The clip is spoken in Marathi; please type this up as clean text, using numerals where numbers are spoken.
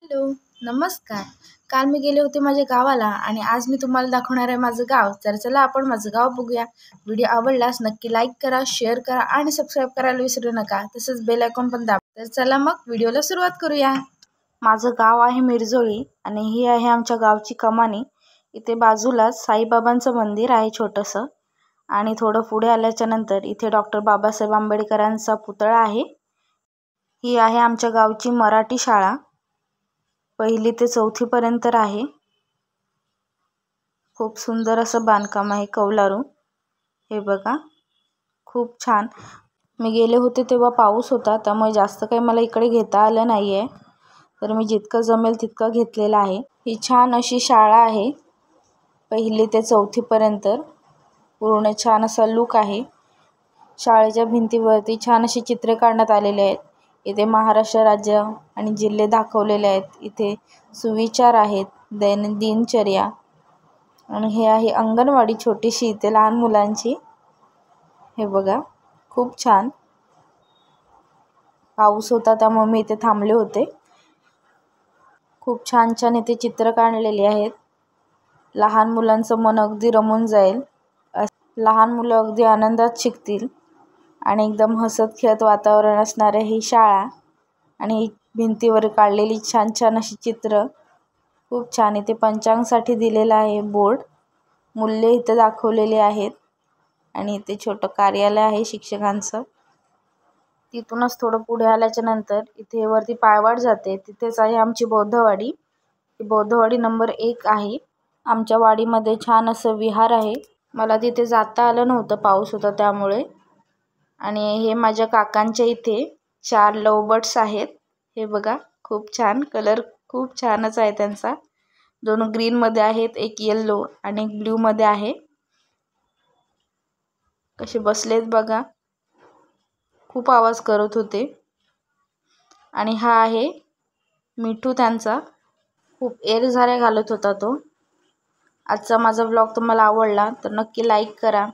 हॅलो, नमस्कार. काल मी गेले होते माझ्या गावाला आणि आज मी तुम्हाला दाखवणार आहे माझं गाव. तर चला आपण माझं गाव बघूया. व्हिडिओ आवडल्यास नक्की लाईक करा, शेअर करा आणि सबस्क्राईब करायला विसरू नका. तसंच बेल आयकॉन पण दाबा. तर चला मग व्हिडिओला सुरुवात करूया. माझं गाव आहे मिरजोळी आणि ही आहे आमच्या गावची कमानी. इथे बाजूलाच साईबाबांचं मंदिर आहे छोटंसं आणि थोडं पुढे आल्याच्या नंतर इथे डॉक्टर बाबासाहेब आंबेडकरांचा पुतळा आहे. ही आहे आमच्या गावची मराठी शाळा. 1ली ते 4थी पर्यंत आहे. खूप सुंदर असं बांधकाम आहे कौलारू. हे बघा, खूप छान. मी गेले होते तेव्हा पाऊस होता, त्यामुळे जास्त काही मला इकडे घेता आलं नाही आहे. तर मी जितकं जमेल तितकं घेतलेलं आहे. ही छान अशी शाळा आहे. 1ली ते 4थी पर्यंत पूर्ण छान असा लूक आहे. शाळेच्या भिंतीवरती छान अशी चित्रे काढण्यात आलेली आहेत. इथे महाराष्ट्र राज्य आणि जिल्हे दाखवलेले आहेत. इथे सुविचार आहेत, दैनंदिन दिनचर्या. आणि हे आहे अंगणवाडी छोटीशी इथे लहान मुलांची. हे बघा, खूप छान. पाऊस होता त्यामुळे मी इथे थांबले होते. खूप छान छान इथे चित्र काढलेली आहेत. लहान मुलांचं मन अगदी रमून जाईल. लहान मुलं अगदी आनंदात शिकतील आणि एकदम हसत खेळत वातावरण असणारे ही शाळा आणि भिंतीवर काढलेली छान छान अशी चित्र. खूप छान. इथे पंचांगसाठी दिलेला आहे बोर्ड. मूल्य इथे दाखवलेले आहेत आणि इथे छोटं कार्यालय आहे शिक्षकांचं. तिथूनच थोडं पुढे आल्याच्या नंतर इथे वरती पायवाट जाते. तिथेच आहे आमची बौद्धवाडी. ही बौद्धवाडी नंबर 1 आहे. आमच्या वाडीमध्ये छान असं विहार आहे. मला तिथे जाता आलं नव्हतं, पाऊस होता त्यामुळे. आणि हे माझ्या काकांच्या इथे 4 लव बर्ड्स आहेत. हे बघा, खूप छान. कलर खूप छानच आहे त्यांचा. 2 ग्रीनमध्ये आहेत, 1 येल्लो आणि 1 ब्ल्यूमध्ये आहे. कसे बसलेत बघा. खूप आवाज करत होते. आणि हा आहे मिठू त्यांचा. खूप झाऱ्या घालत होता तो. आजचा माझा व्लॉग तुम्हाला आवडला तर नक्की लाईक करा,